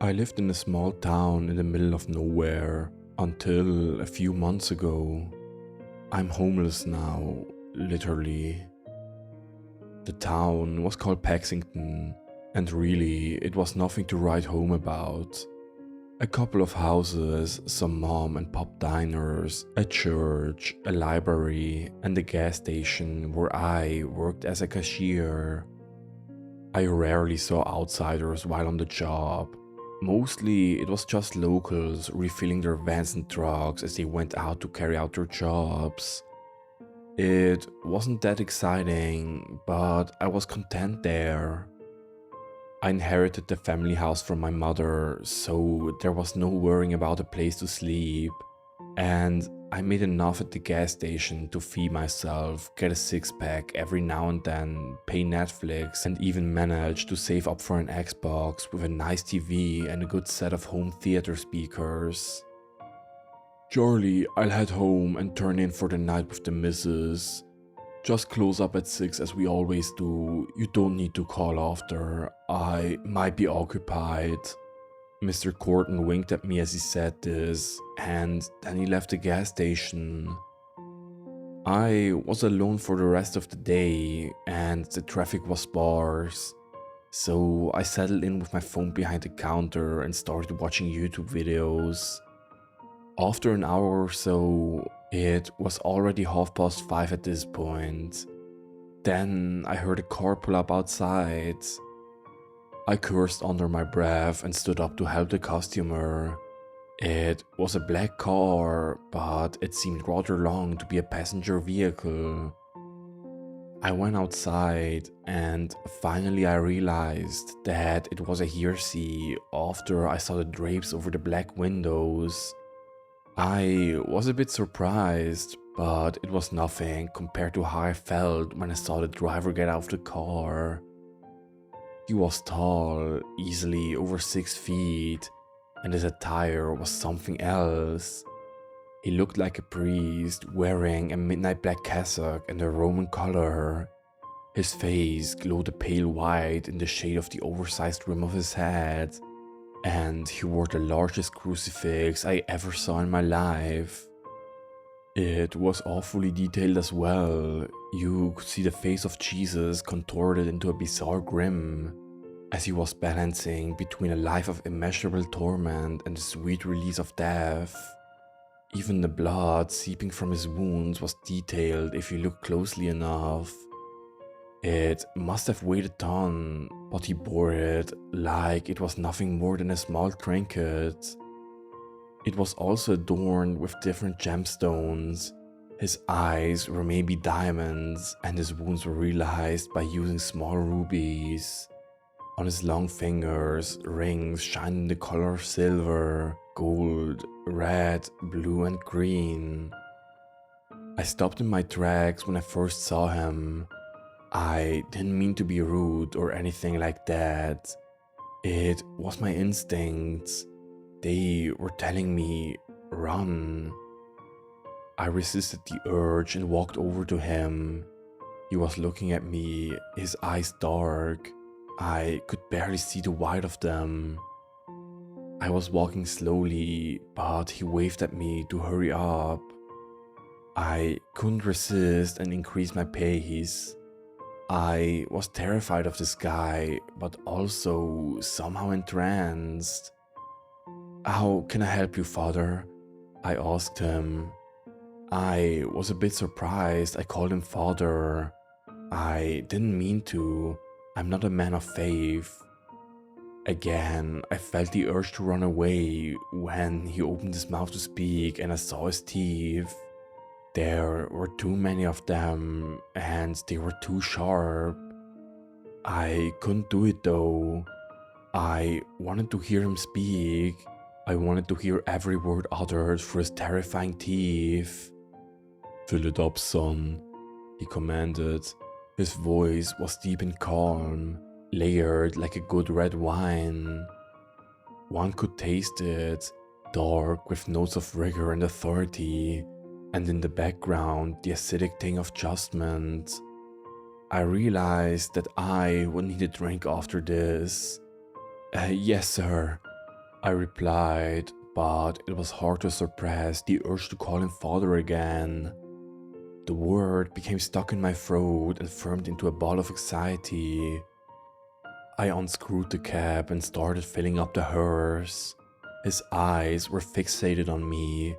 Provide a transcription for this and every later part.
I lived in a small town in the middle of nowhere until a few months ago. I'm homeless now, literally. The town was called Paxington, and really, it was nothing to write home about. A couple of houses, some mom and pop diners, a church, a library, and a gas station where I worked as a cashier. I rarely saw outsiders while on the job. Mostly it was just locals refilling their vans and trucks as they went out to carry out their jobs. It wasn't that exciting, but I was content there. I inherited the family house from my mother, so there was no worrying about a place to sleep. And I made enough at the gas station to feed myself, get a six-pack every now and then, pay Netflix, and even manage to save up for an Xbox with a nice TV and a good set of home theater speakers. Surely I'll head home and turn in for the night with the missus. Just close up at 6 as we always do, you don't need to call after, I might be occupied. Mr. Corton winked at me as he said this, and then he left the gas station. I was alone for the rest of the day, and the traffic was sparse. So I settled in with my phone behind the counter and started watching YouTube videos. After an hour or so, it was already 5:30 at this point. Then I heard a car pull up outside. I cursed under my breath and stood up to help the customer. It was a black car, but it seemed rather long to be a passenger vehicle. I went outside and finally I realized that it was a hearsay after I saw the drapes over the black windows. I was a bit surprised, but it was nothing compared to how I felt when I saw the driver get out of the car. He was tall, easily over 6 feet, and his attire was something else. He looked like a priest wearing a midnight black cassock and a Roman collar. His face glowed a pale white in the shade of the oversized rim of his head, and he wore the largest crucifix I ever saw in my life. It was awfully detailed as well. You could see the face of Jesus contorted into a bizarre grin, as he was balancing between a life of immeasurable torment and the sweet release of death. Even the blood seeping from his wounds was detailed if you looked closely enough. It must have weighed a ton, but he bore it like it was nothing more than a small trinket. It was also adorned with different gemstones. His eyes were maybe diamonds, and his wounds were realized by using small rubies. On his long fingers, rings shined in the color of silver, gold, red, blue and green. I stopped in my tracks when I first saw him. I didn't mean to be rude or anything like that. It was my instincts. They were telling me, run. I resisted the urge and walked over to him. He was looking at me, his eyes dark. I could barely see the white of them. I was walking slowly, but he waved at me to hurry up. I couldn't resist and increased my pace. I was terrified of this guy, but also somehow entranced. "How can I help you, Father?" I asked him. I was a bit surprised I called him Father. I didn't mean to. I'm not a man of faith. Again, I felt the urge to run away when he opened his mouth to speak and I saw his teeth. There were too many of them, and they were too sharp. I couldn't do it though. I wanted to hear him speak. I wanted to hear every word uttered through his terrifying teeth. "Fill it up, son," he commanded. His voice was deep and calm, layered like a good red wine. One could taste it, dark with notes of rigor and authority, and in the background the acidic tang of adjustment. I realized that I would need a drink after this. Yes, sir," I replied, but it was hard to suppress the urge to call him father again. The word became stuck in my throat and formed into a ball of anxiety. I unscrewed the cap and started filling up the hearse. His eyes were fixated on me.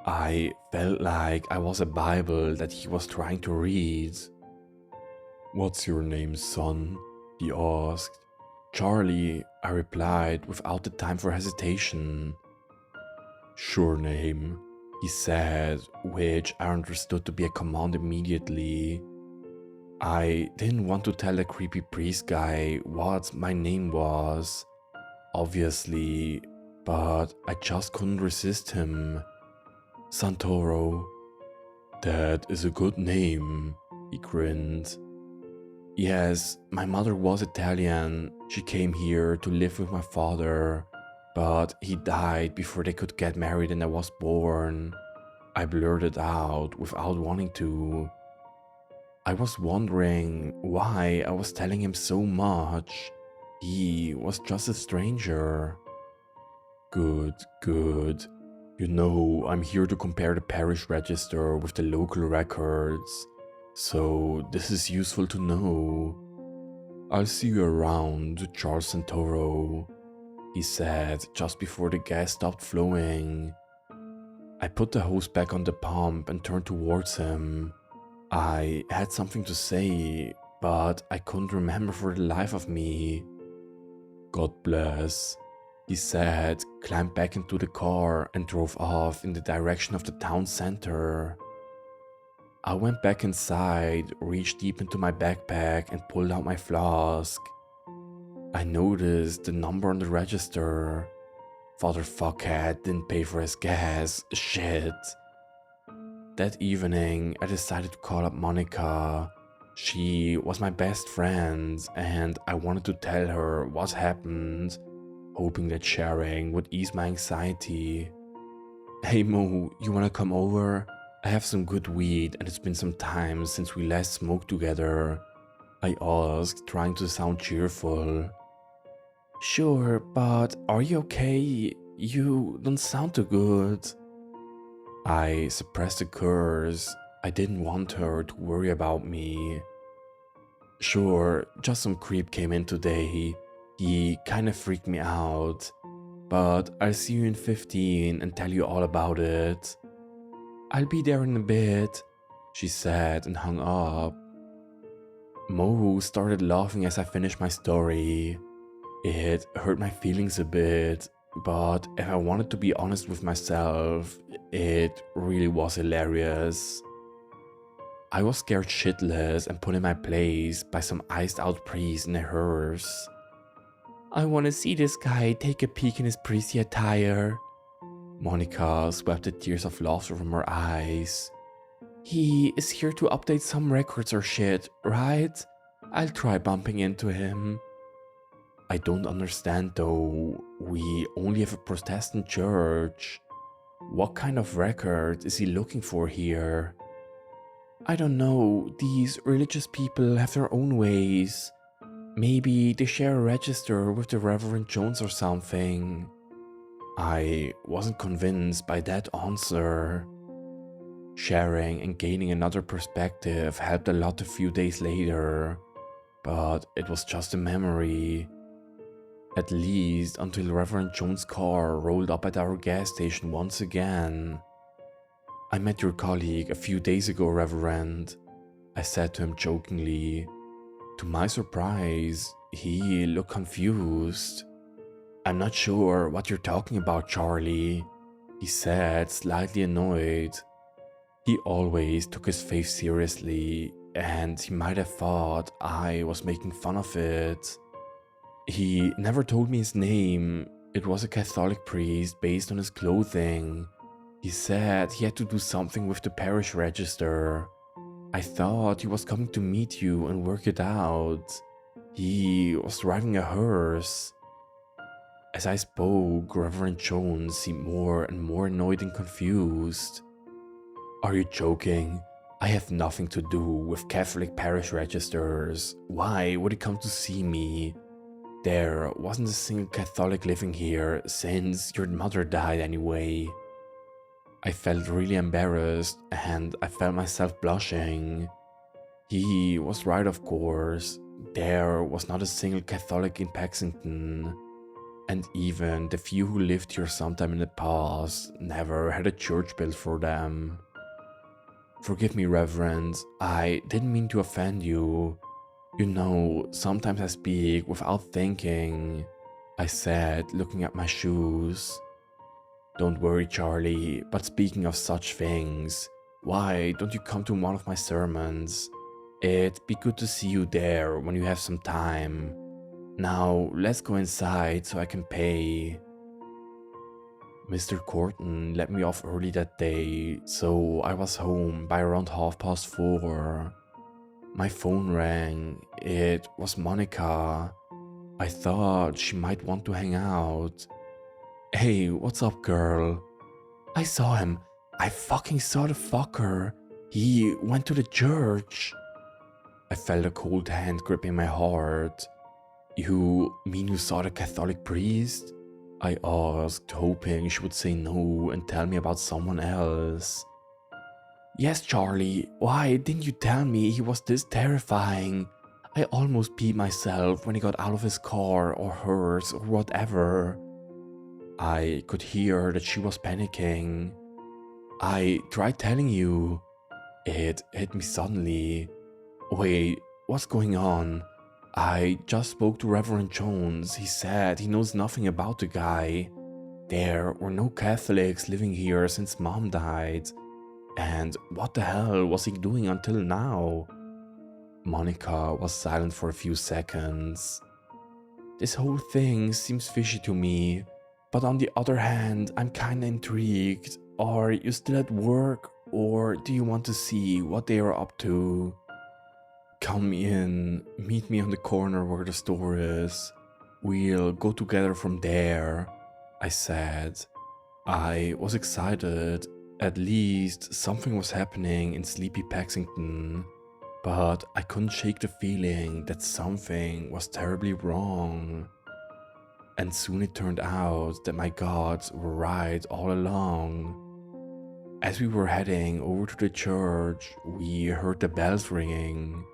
I felt like I was a Bible that he was trying to read. "What's your name, son?" he asked. "Charlie," I replied without the time for hesitation. "Sure name," he said, which I understood to be a command immediately. I didn't want to tell the creepy priest guy what my name was, obviously, but I just couldn't resist him. "Santoro." "That is a good name," he grinned. "Yes, my mother was Italian. She came here to live with my father, but he died before they could get married and I was born," I blurted out without wanting to. I was wondering why I was telling him so much. He was just a stranger. "Good, good. You know, I'm here to compare the parish register with the local records, so this is useful to know. I'll see you around, Charles Santoro," he said just before the gas stopped flowing. I put the hose back on the pump and turned towards him. I had something to say, but I couldn't remember for the life of me. "God bless," he said, climbed back into the car and drove off in the direction of the town center. I went back inside, reached deep into my backpack and pulled out my flask. I noticed the number on the register. Father fuckhead didn't pay for his gas. Shit. That evening, I decided to call up Monica. She was my best friend, and I wanted to tell her what happened, hoping that sharing would ease my anxiety. "Hey Mo, you wanna come over? I have some good weed and it's been some time since we last smoked together," I asked, trying to sound cheerful. "Sure, but are you okay? You don't sound too good." I suppressed a curse. I didn't want her to worry about me. "Sure, just some creep came in today. He kinda freaked me out. But I'll see you in 15 and tell you all about it." "I'll be there in a bit," she said and hung up. Mo started laughing as I finished my story. It hurt my feelings a bit, but if I wanted to be honest with myself, it really was hilarious. I was scared shitless and put in my place by some iced out priest in a hearse. "I want to see this guy take a peek in his priestly attire." Monica swept the tears of laughter from her eyes. "He is here to update some records or shit, right? I'll try bumping into him." "I don't understand though. We only have a Protestant church. What kind of record is he looking for here?" "I don't know. These religious people have their own ways. Maybe they share a register with the Reverend Jones or something." I wasn't convinced by that answer. Sharing and gaining another perspective helped a lot a few days later, but it was just a memory. At least until Reverend Jones' car rolled up at our gas station once again. "I met your colleague a few days ago, Reverend," I said to him jokingly. To my surprise, he looked confused. "I'm not sure what you're talking about, Charlie," he said, slightly annoyed. He always took his faith seriously, and he might have thought I was making fun of it. He never told me his name. It was a Catholic priest based on his clothing. He said he had to do something with the parish register. I thought he was coming to meet you and work it out. He was driving a hearse. As I spoke, Reverend Jones seemed more and more annoyed and confused. "Are you joking? I have nothing to do with Catholic parish registers. Why would he come to see me?" There wasn't a single Catholic living here since your mother died anyway. I felt really embarrassed and I felt myself blushing. He was right, of course. There was not a single Catholic in Paxington, and even the few who lived here sometime in the past never had a church built for them. Forgive me, Reverend, I didn't mean to offend you. You know, sometimes I speak without thinking, I said, looking at my shoes. Don't worry, Charlie, but speaking of such things, why don't you come to one of my sermons? It'd be good to see you there when you have some time. Now, let's go inside so I can pay. Mr. Corton let me off early that day, so I was home by around 4:30. My phone rang. It was Monica. I thought she might want to hang out. Hey, what's up, girl? I saw him. I fucking saw the fucker. He went to the church. I felt a cold hand gripping my heart. You mean you saw the Catholic priest? I asked, hoping she would say no and tell me about someone else. Yes, Charlie, why didn't you tell me he was this terrifying? I almost peed myself when he got out of his car or hers or whatever. I could hear that she was panicking. I tried telling you. It hit me suddenly. Wait, what's going on? I just spoke to Reverend Jones. He said he knows nothing about the guy. There were no Catholics living here since Mom died. And what the hell was he doing until now? Monica was silent for a few seconds. This whole thing seems fishy to me, but on the other hand, I'm kinda intrigued. Are you still at work, or do you want to see what they are up to? Come in, meet me on the corner where the store is. We'll go together from there, I said. I was excited. At least something was happening in sleepy Paxington, but I couldn't shake the feeling that something was terribly wrong. And soon it turned out that my gods were right all along. As we were heading over to the church, we heard the bells ringing.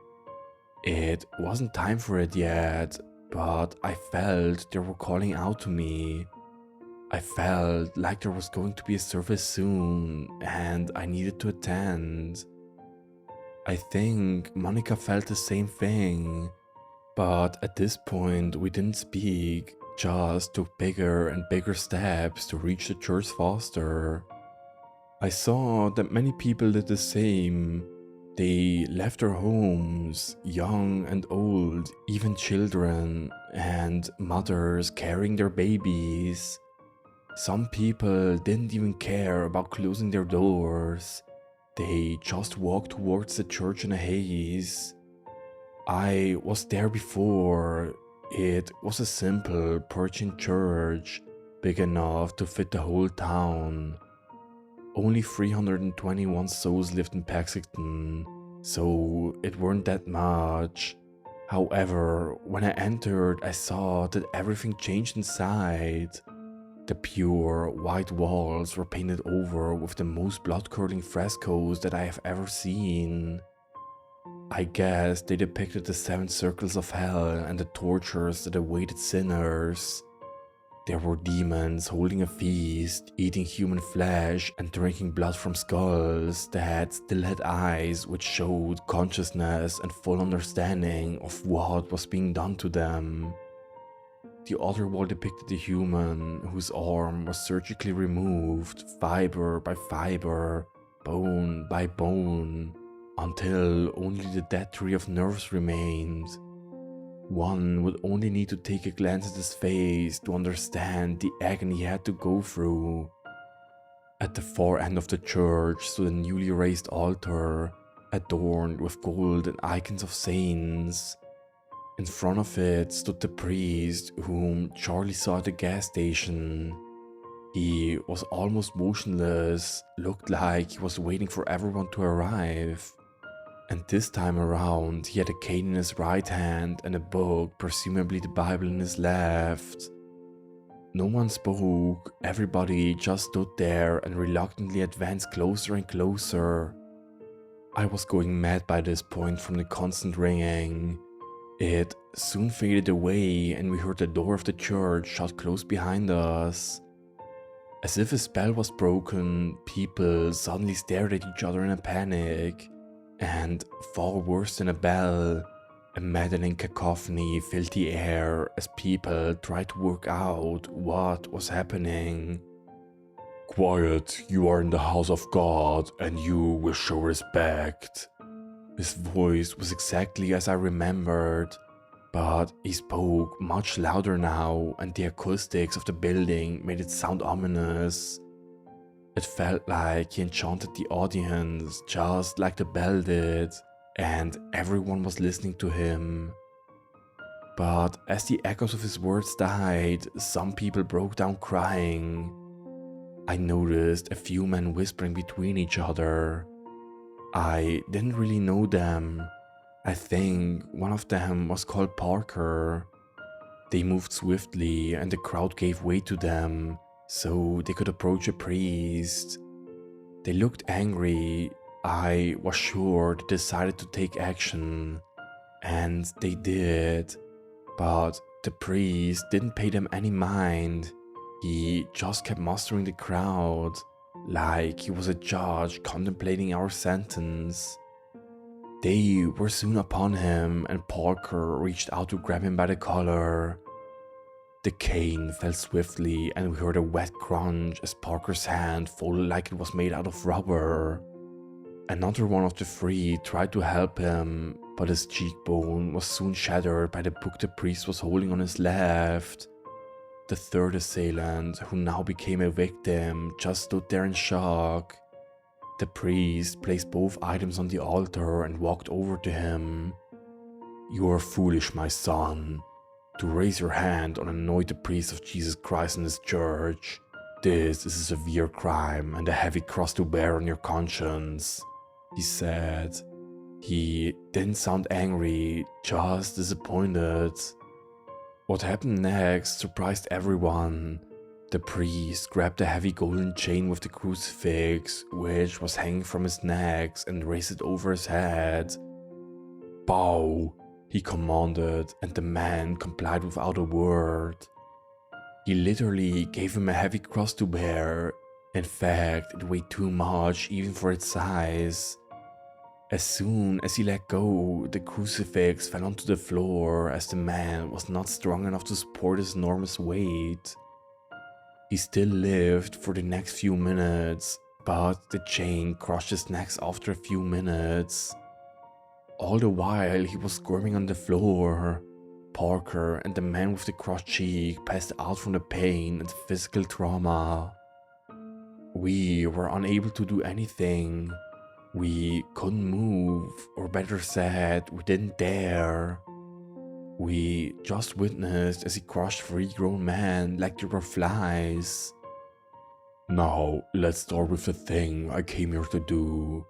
It wasn't time for it yet, but I felt they were calling out to me. I felt like there was going to be a service soon, and I needed to attend. I think Monica felt the same thing, but at this point we didn't speak, just took bigger and bigger steps to reach the church faster. I saw that many people did the same. They left their homes, young and old, even children, and mothers carrying their babies. Some people didn't even care about closing their doors. They just walked towards the church in a haze. I was there before. It was a simple Puritan church, big enough to fit the whole town. Only 321 souls lived in Paxington, so it weren't that much. However, when I entered, I saw that everything changed inside. The pure white walls were painted over with the most blood-curdling frescoes that I have ever seen. I guess they depicted the 7 circles of hell and the tortures that awaited sinners. There were demons holding a feast, eating human flesh and drinking blood from skulls that still had eyes which showed consciousness and full understanding of what was being done to them. The other wall depicted a human whose arm was surgically removed, fiber by fiber, bone by bone, until only the dead tree of nerves remained. One would only need to take a glance at his face to understand the agony he had to go through. At the far end of the church stood a newly raised altar, adorned with gold and icons of saints. In front of it stood the priest whom Charlie saw at the gas station. He was almost motionless, looked like he was waiting for everyone to arrive. And this time around, he had a cane in his right hand and a book, presumably the Bible, in his left. No one spoke, everybody just stood there and reluctantly advanced closer and closer. I was going mad by this point from the constant ringing. It soon faded away and we heard the door of the church shut close behind us. As if a spell was broken, people suddenly stared at each other in a panic, and far worse than a bell, a maddening cacophony filled the air as people tried to work out what was happening. "Quiet, you are in the house of God and you will show respect." His voice was exactly as I remembered, but he spoke much louder now and the acoustics of the building made it sound ominous. It felt like he enchanted the audience just like the bell did, and everyone was listening to him. But as the echoes of his words died, some people broke down crying. I noticed a few men whispering between each other. I didn't really know them. I think one of them was called Parker. They moved swiftly and the crowd gave way to them, so they could approach a priest. They looked angry. I was sure they decided to take action, and they did. But the priest didn't pay them any mind. He just kept mustering the crowd, like he was a judge contemplating our sentence. They were soon upon him and Parker reached out to grab him by the collar. The cane fell swiftly and we heard a wet crunch as Parker's hand folded like it was made out of rubber. Another one of the three tried to help him, but his cheekbone was soon shattered by the book the priest was holding on his left. The third assailant, who now became a victim, just stood there in shock. The priest placed both items on the altar and walked over to him. "You are foolish, my son. To raise your hand and anoint the priest of Jesus Christ in his church. This is a severe crime and a heavy cross to bear on your conscience," he said. He didn't sound angry, just disappointed. What happened next surprised everyone. The priest grabbed a heavy golden chain with the crucifix, which was hanging from his neck, and raised it over his head. "Bow," he commanded, and the man complied without a word. He literally gave him a heavy cross to bear. In fact, it weighed too much even for its size. As soon as he let go, the crucifix fell onto the floor as the man was not strong enough to support his enormous weight. He still lived for the next few minutes, but the chain crushed his neck after a few minutes. All the while he was squirming on the floor. Parker and the man with the crushed cheek passed out from the pain and physical trauma. We were unable to do anything. We couldn't move, or better said, we didn't dare. We just witnessed as he crushed 3 grown men like they were flies. "Now, let's start with the thing I came here to do."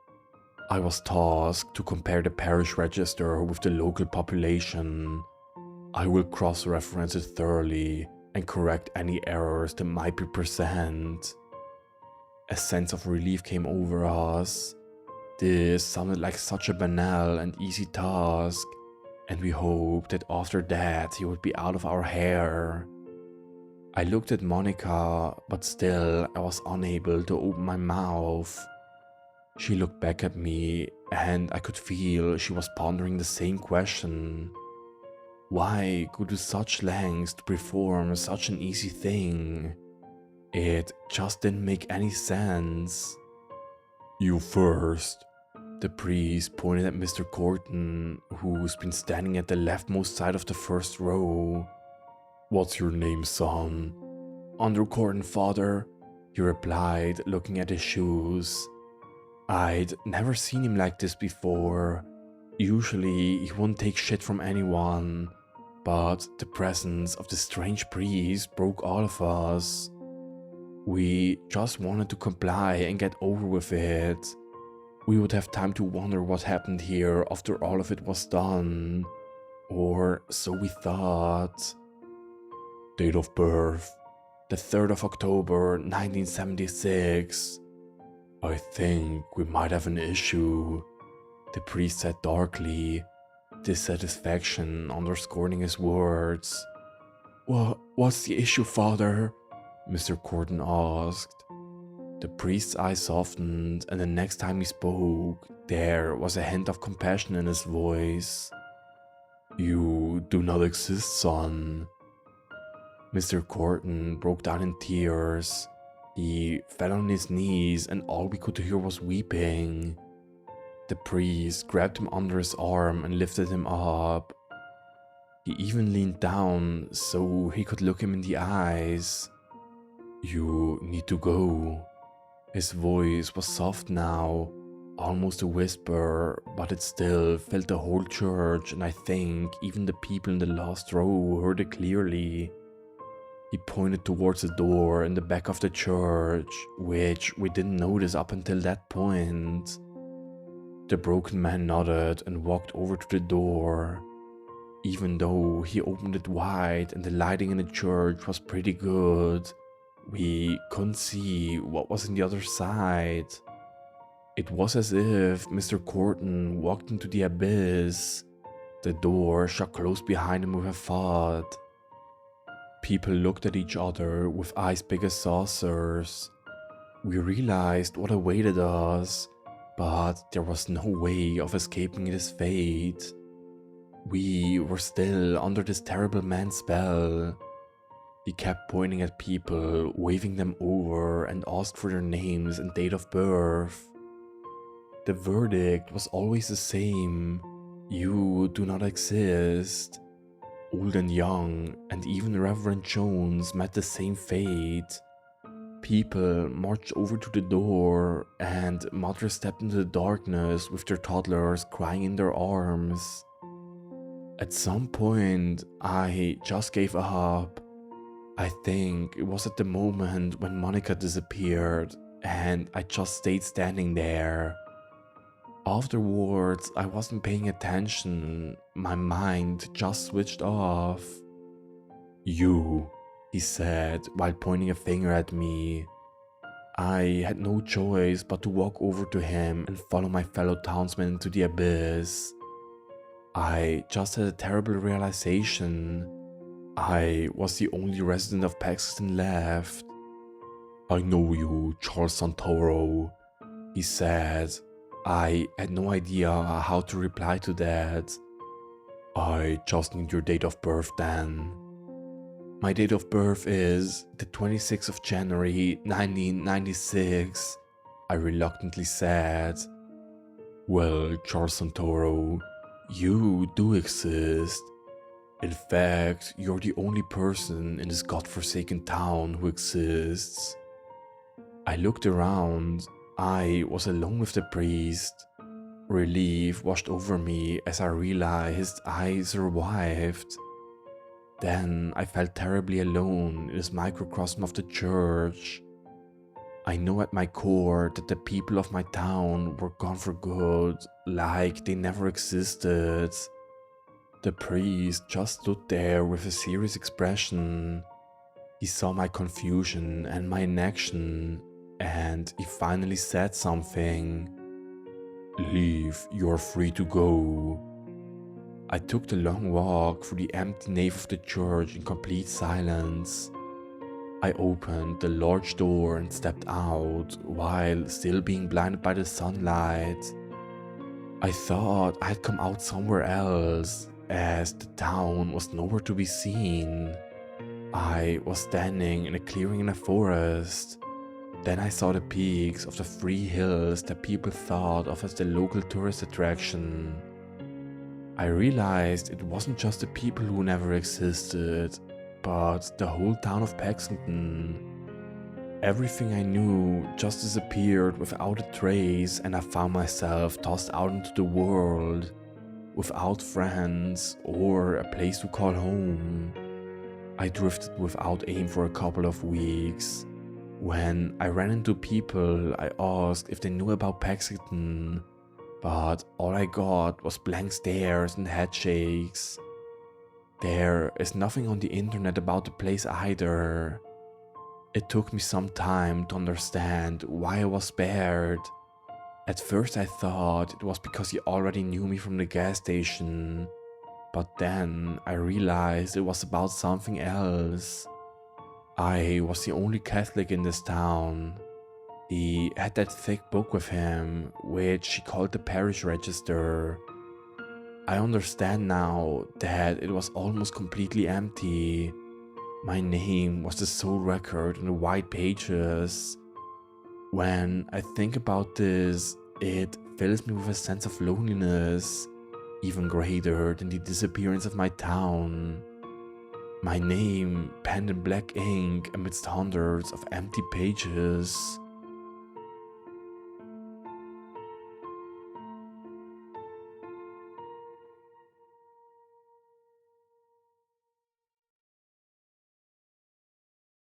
I was tasked to compare the parish register with the local population. I will cross-reference it thoroughly and correct any errors that might be present. A sense of relief came over us. This sounded like such a banal and easy task, and we hoped that after that he would be out of our hair. I looked at Monica, but still I was unable to open my mouth. She looked back at me, and I could feel she was pondering the same question. Why go to such lengths to perform such an easy thing? It just didn't make any sense. "You first." The priest pointed at Mr. Corton, who's been standing at the leftmost side of the first row. "What's your name, son?" "Andrew Corton, father," he replied, looking at his shoes. I'd never seen him like this before. Usually he wouldn't take shit from anyone, but the presence of the strange priest broke all of us. We just wanted to comply and get over with it. we would have time to wonder what happened here after all of it was done. Or so we thought. Date of birth, the 3rd of October 1976. I think we might have an issue, the priest said darkly, dissatisfaction underscoring his words. What's the issue, Father? Mr. Corton asked. The priest's eyes softened, and the next time he spoke, there was a hint of compassion in his voice. You do not exist, son. Mr. Corton broke down in tears. He fell on his knees, and all we could hear was weeping. The priest grabbed him under his arm and lifted him up. He even leaned down so he could look him in the eyes. You need to go. His voice was soft now, almost a whisper, but it still filled the whole church, and I think even the people in the last row heard it clearly. He pointed towards the door in the back of the church, which we didn't notice up until that point. The broken man nodded and walked over to the door. Even though he opened it wide and the lighting in the church was pretty good, we couldn't see what was on the other side. It was as if Mr. Corton walked into the abyss. The door shut closed behind him with a thud. People looked at each other with eyes big as saucers. We realized what awaited us, but there was no way of escaping this fate. We were still under this terrible man's spell. He kept pointing at people, waving them over, and asked for their names and date of birth. The verdict was always the same. You do not exist. Old and young, and even Reverend Jones met the same fate. People marched over to the door, and mothers stepped into the darkness with their toddlers crying in their arms. At some point, I just gave up. I think it was at the moment when Monica disappeared, and I just stayed standing there. Afterwards, I wasn't paying attention. My mind just switched off. You, he said while pointing a finger at me. I had no choice but to walk over to him and follow my fellow townsmen into the abyss. I just had a terrible realization. I was the only resident of Paxton left. I know you, Charles Santoro, he said. I had no idea how to reply to that. I just need your date of birth then. My date of birth is the 26th of January 1996, I reluctantly said. Well, Charles Santoro, you do exist. In fact, you're the only person in this godforsaken town who exists. I looked around. I was alone with the priest. Relief washed over me as I realized I survived. Then I felt terribly alone in this microcosm of the church. I know at my core that the people of my town were gone for good, like they never existed. The priest just stood there with a serious expression. He saw my confusion and my inaction, and he finally said something. Leave, you're free to go. I took the long walk through the empty nave of the church in complete silence. I opened the large door and stepped out while still being blinded by the sunlight. I thought I had come out somewhere else, as the town was nowhere to be seen. I was standing in a clearing in a forest. Then I saw the peaks of the 3 hills that people thought of as the local tourist attraction. I realized it wasn't just the people who never existed, but the whole town of Paxton. Everything I knew just disappeared without a trace, and I found myself tossed out into the world, without friends or a place to call home. I drifted without aim for a couple of weeks. When I ran into people, I asked if they knew about Paxton, but all I got was blank stares and head shakes. There is nothing on the internet about the place either. It took me some time to understand why I was spared. At first I thought it was because he already knew me from the gas station, but then I realized it was about something else. I was the only Catholic in this town. He had that thick book with him, which he called the parish register. I understand now that it was almost completely empty. My name was the sole record on the white pages. When I think about this, it fills me with a sense of loneliness, even greater than the disappearance of my town. My name, penned in black ink amidst hundreds of empty pages.